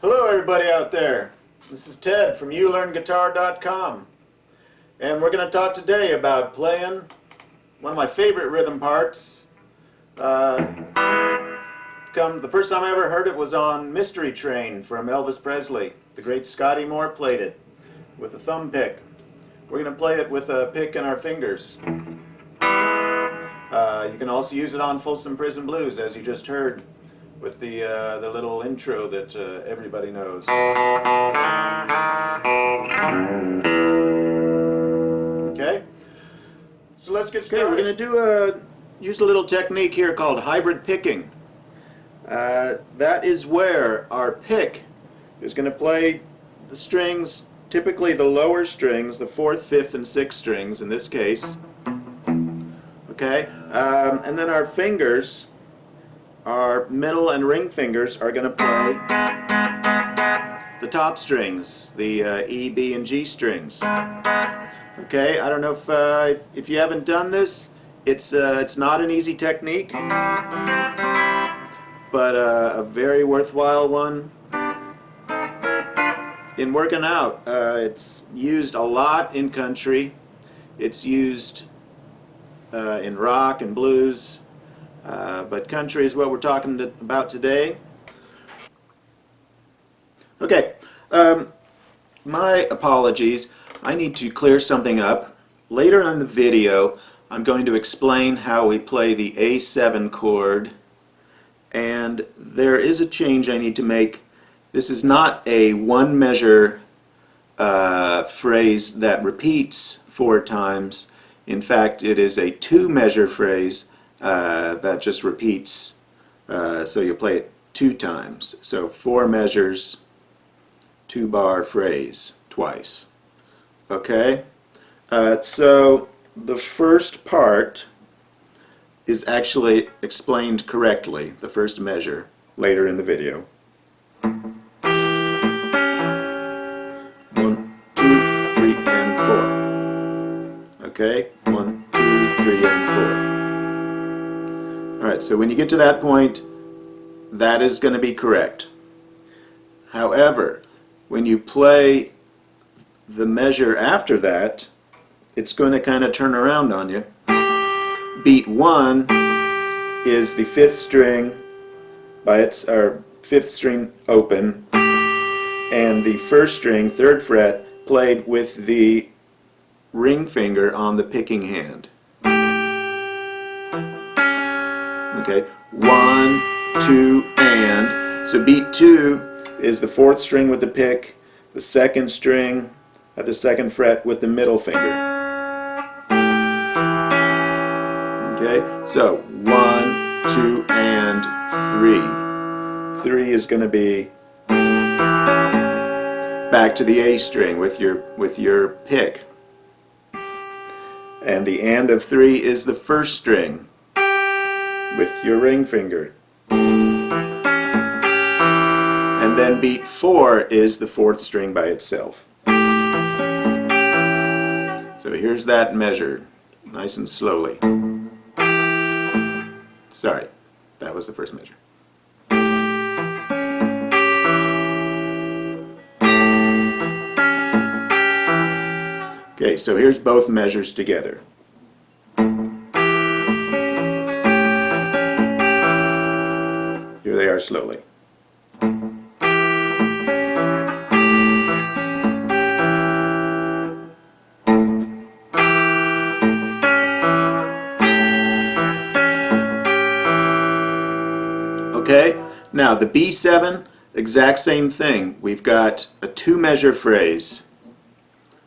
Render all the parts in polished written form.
Hello everybody out there, this is Ted from YouLearnGuitar.com, and we're going to talk today about playing one of my favorite rhythm parts. The first time I ever heard it was on Mystery Train from Elvis Presley. The great Scotty Moore played it with a thumb pick. We're going to play it with a pick in our fingers. You can also use it on Folsom Prison Blues, as you just heard, with the little intro that everybody knows. Okay, so let's get started. We're going to use a little technique here called hybrid picking. That is where our pick is going to play the strings, typically the lower strings, the 4th, 5th, and 6th strings in this case. Okay, and then our fingers, our middle and ring fingers, are going to play the top strings, the E, B, and G strings. Okay, I don't know if you haven't done this, it's not an easy technique, but a very worthwhile one. In working out, it's used a lot in country. It's used in rock and blues. But country is what we're talking about today. Okay, my apologies. I need to clear something up. Later in the video, I'm going to explain how we play the A7 chord, and there is a change I need to make. This is not a one measure phrase that repeats 4 times. In fact, it is a 2 measure phrase that just repeats, so you play it 2 times. So 4 measures, 2 bar phrase twice. Okay? So the first part is actually explained correctly, the first measure, later in the video. 1, 2, 3, and 4. Okay? 1, 2, 3, and 4. Alright, so when you get to that point, that is going to be correct. However, when you play the measure after that, it's going to kind of turn around on you. Beat 1 is the 5th string by its, or 5th string open, and the 1st string, 3rd fret, played with the ring finger on the picking hand. Okay, 1, 2, and. So beat 2 is the 4th string with the pick, the 2nd string at the 2nd fret with the middle finger. Okay, so 1, 2, and 3. 3 is going to be back to the A string with your pick. And the and of 3 is the 1st string with your ring finger. And then beat 4 is the 4th string by itself. So here's that measure, nice and slowly. Sorry, that was the first measure. Okay, so here's both measures together. Here they are slowly. Okay, now the B7, exact same thing. We've got a 2 measure phrase,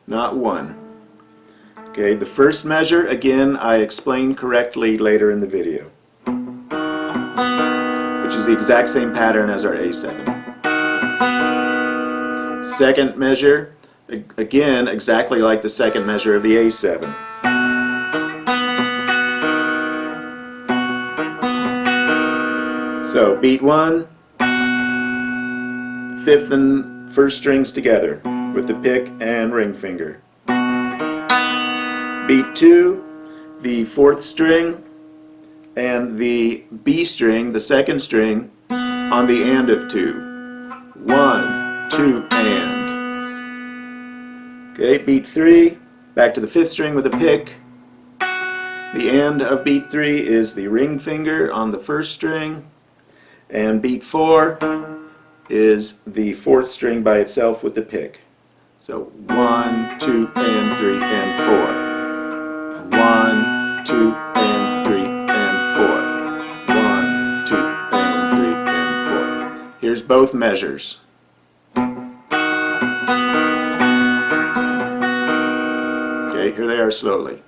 not 1. Okay, the first measure, again, I explained correctly later in the video, which is the exact same pattern as our A7. Second measure, again, exactly like the second measure of the A7. So, beat 1, 5th and 1st strings together with the pick and ring finger. Beat 2, the 4th string and the B string, the 2nd string, on the and of 2. 1, 2, and. Okay, beat 3, back to the 5th string with a pick. The and of beat 3 is the ring finger on the 1st string, and beat 4 is the 4th string by itself with the pick. So 1, 2, and 3, and 4. 1, 2, and 3, and 4. 1, 2, and 3, and 4. Here's both measures. Okay, here they are slowly.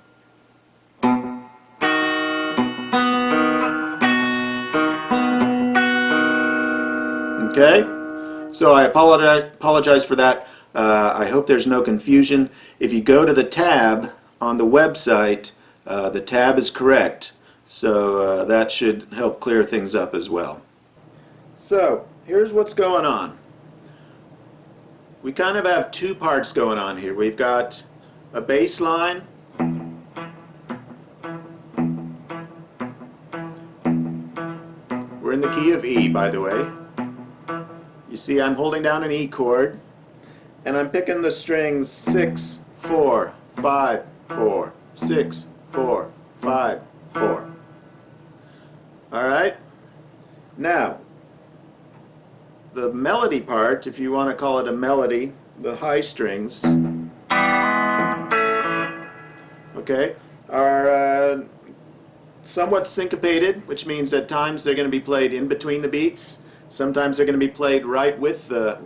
Okay, so I apologize for that. I hope there's no confusion. If you go to the tab on the website, the tab is correct, so that should help clear things up as well. So here's what's going on. We kind of have two parts going on here. We've got a bass line, we're in the key of E, by the way. You see I'm holding down an E chord, and I'm picking the strings 6, 4, 5, 4, 6, 4, 5, 4. Alright? Now, the melody part, if you want to call it a melody, the high strings, okay, are somewhat syncopated, which means at times they're going to be played in between the beats. Sometimes they're going to be played right with the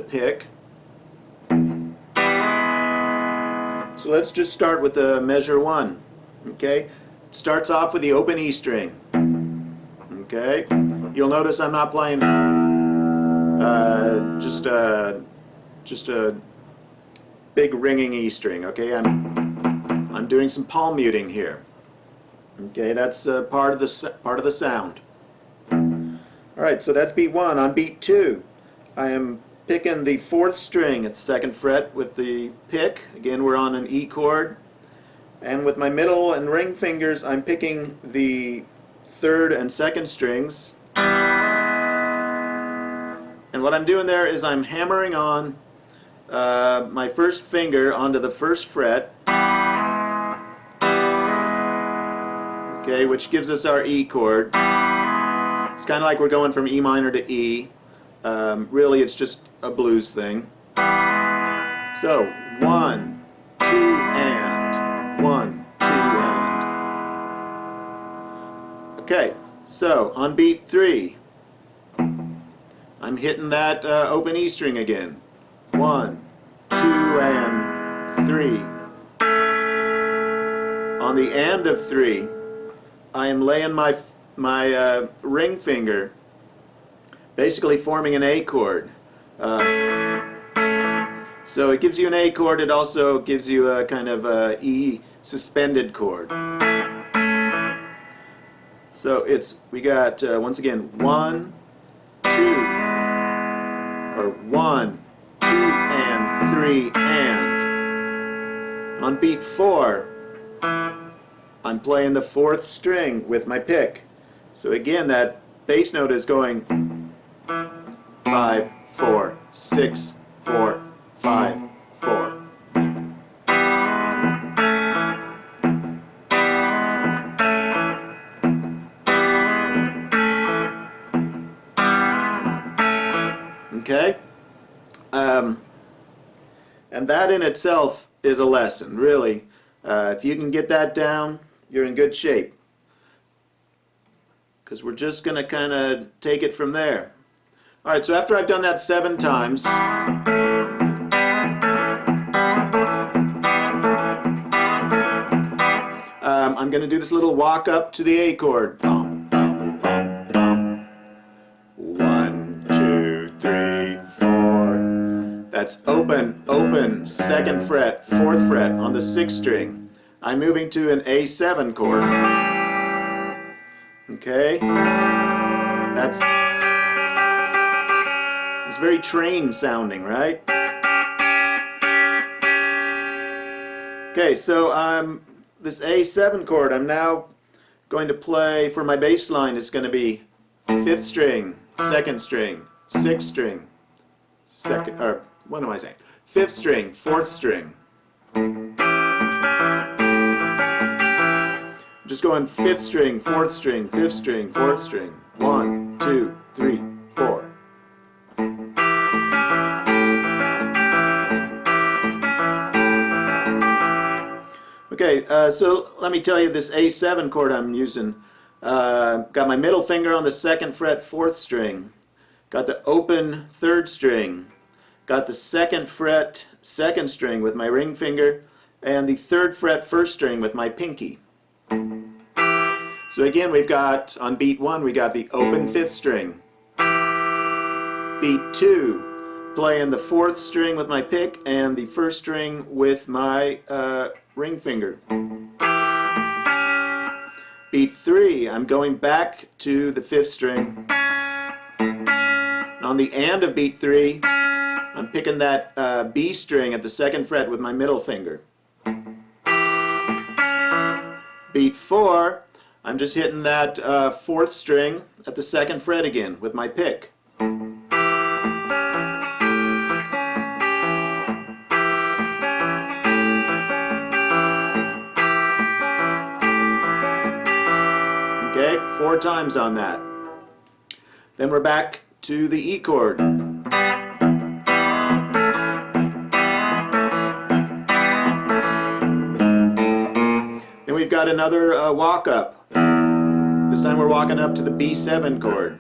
pick. So let's just start with the measure 1. Okay, starts off with the open E string. Okay, you'll notice I'm not playing just a big ringing E string. Okay, I'm doing some palm muting here. Okay, that's part of the sound. Alright, so that's beat 1. On beat 2, I am picking the 4th string at the 2nd fret with the pick. Again, we're on an E chord. And with my middle and ring fingers, I'm picking the 3rd and 2nd strings. And what I'm doing there is I'm hammering on my 1st finger onto the 1st fret. Okay, which gives us our E chord. It's kind of like we're going from E minor to E. Really, it's just a blues thing. So, 1, 2, and. 1, 2, and. Okay, so on beat 3, I'm hitting that open E string again. 1, 2, and 3. On the and of 3, I am laying my ring finger, basically forming an A chord. So it gives you an A chord, it also gives you a kind of E suspended chord. So we got, once again, 1, 2, or 1, 2, and 3, and. On beat 4, I'm playing the 4th string with my pick. So again, that bass note is going 5, 4, 6, 4, 5, 4. Okay? And that in itself is a lesson, really. If you can get that down, you're in good shape. Because we're just going to kind of take it from there. Alright, so after I've done that 7 times, I'm going to do this little walk up to the A chord. Bum, bum, bum, bum. 1, 2, 3, 4. That's open, open, 2nd fret, 4th fret on the 6th string. I'm moving to an A7 chord. Okay? It's very trained sounding, right? Okay, so this A7 chord, I'm now going to play for my bass line. It's going to be 5th string, 2nd string, 6th string, 5th string, 4th string. Just going 5th string, 4th string, 5th string, 4th string. 1, 2, 3, 4. Okay, so let me tell you this A7 chord I'm using. Got my middle finger on the 2nd fret, 4th string. Got the open 3rd string. Got the 2nd fret, 2nd string with my ring finger, and the 3rd fret, 1st string with my pinky. So again, we've got, on beat 1, we got the open 5th string. Beat 2, playing the 4th string with my pick and the 1st string with my ring finger. Beat 3, I'm going back to the 5th string. On the and of beat 3, I'm picking that B string at the 2nd fret with my middle finger. Beat 4, I'm just hitting that 4th string at the 2nd fret again with my pick. Okay, 4 times on that. Then we're back to the E chord. Then we've got another walk up. This time we're walking up to the B7 chord.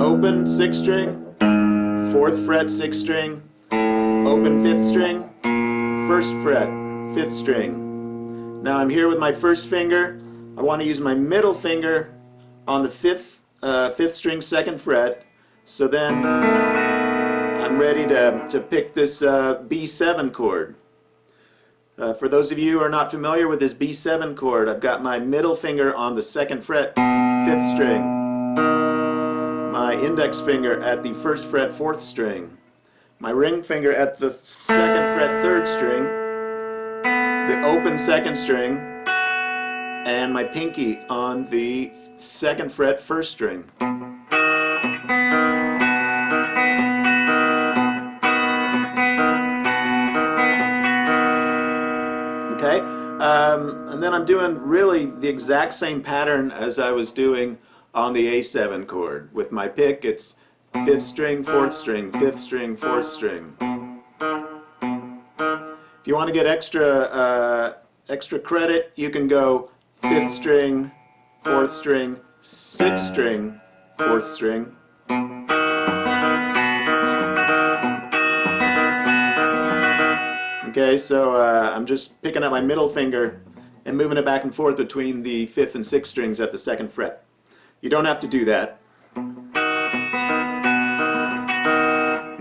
Open 6th string, 4th fret 6th string, open 5th string, 1st fret 5th string. Now I'm here with my 1st finger. I want to use my middle finger on the 5th string 2nd fret. So then I'm ready to pick this B7 chord. For those of you who are not familiar with this B7 chord, I've got my middle finger on the 2nd fret, 5th string, my index finger at the 1st fret, 4th string, my ring finger at the 2nd fret, 3rd string, the open 2nd string, and my pinky on the 2nd fret, 1st string. Okay, and then I'm doing really the exact same pattern as I was doing on the A7 chord. With my pick, it's 5th string, 4th string, 5th string, 4th string. If you want to get extra credit, you can go 5th string, 4th string, 6th string, 4th string. Okay, so I'm just picking up my middle finger and moving it back and forth between the 5th and 6th strings at the 2nd fret. You don't have to do that.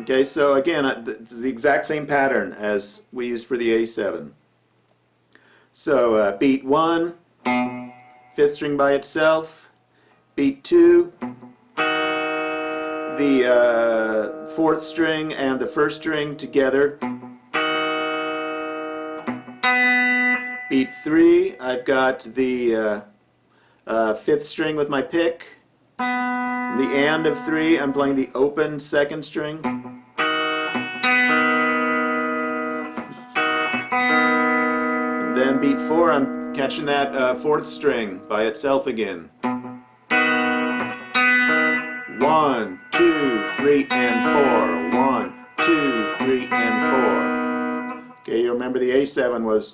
Okay, so again, it's the exact same pattern as we used for the A7. So beat 1, 5th string by itself, beat 2, the 4th string and the 1st string together. Beat 3, I've got the 5th string with my pick. The and of 3, I'm playing the open 2nd string. And then beat 4, I'm catching that 4th string by itself again. 1, 2, 3, and 4. 1, 2, 3, and 4. Okay, you remember the A7 was.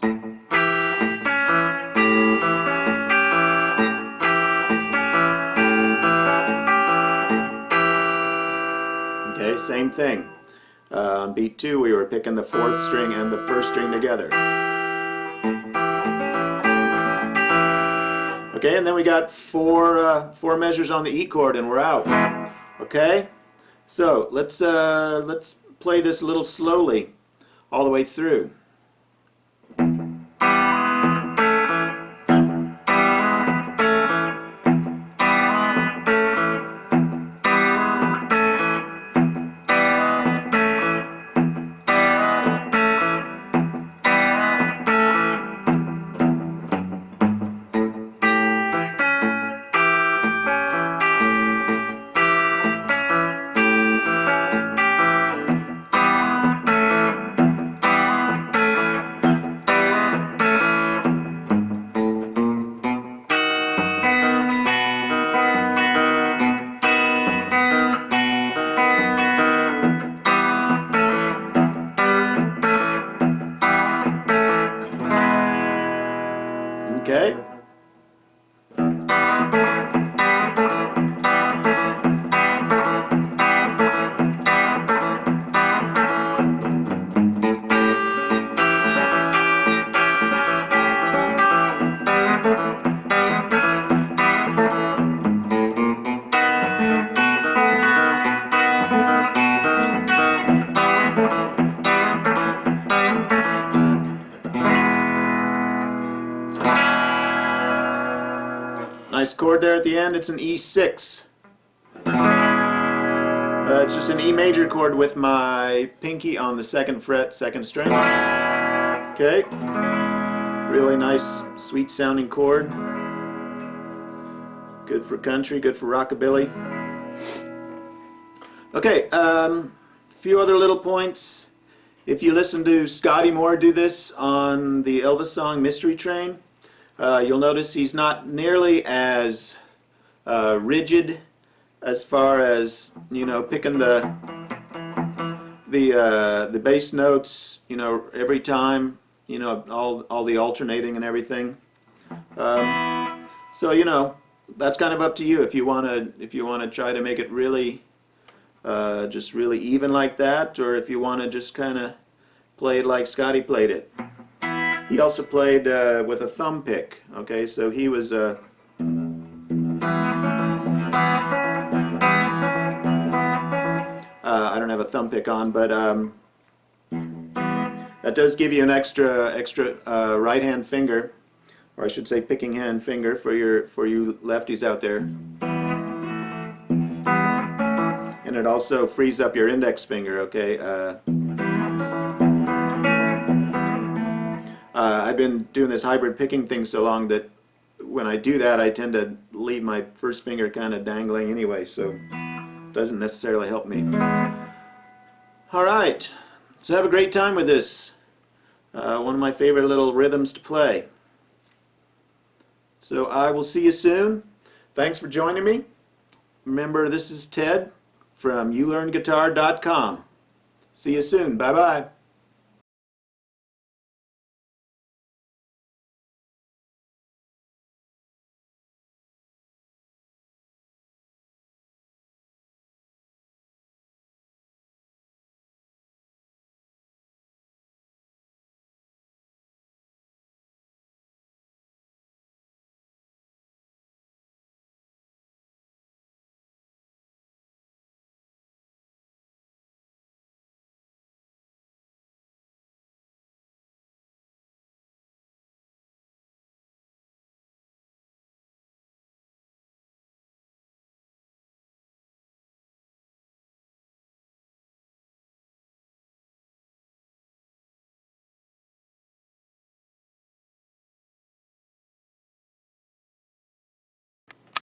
Okay, same thing. On beat 2, we were picking the 4th string and the 1st string together. Okay, and then we got four measures on the E chord, and we're out. Okay, so let's play this a little slowly all the way through. Okay. Nice chord there at the end. It's an E6. It's just an E major chord with my pinky on the 2nd fret, 2nd string. Okay. Really nice, sweet sounding chord. Good for country, good for rockabilly. Okay, a few other little points. If you listen to Scotty Moore do this on the Elvis song Mystery Train, you'll notice he's not nearly as rigid as far as, you know, picking the bass notes, you know, every time, you know, all the alternating and everything. So, you know, that's kind of up to you if you want to try to make it really just really even like that, or if you want to just kind of play it like Scotty played it. He also played with a thumb pick. Okay, so he was I don't have a thumb pick on, but that does give you an extra right hand finger, or I should say picking hand finger for you lefties out there. And it also frees up your index finger. Okay. I've been doing this hybrid picking thing so long that when I do that, I tend to leave my first finger kind of dangling anyway, so it doesn't necessarily help me. All right, so have a great time with this. One of my favorite little rhythms to play. So I will see you soon. Thanks for joining me. Remember, this is Ted from YouLearnGuitar.com. See you soon. Bye-bye.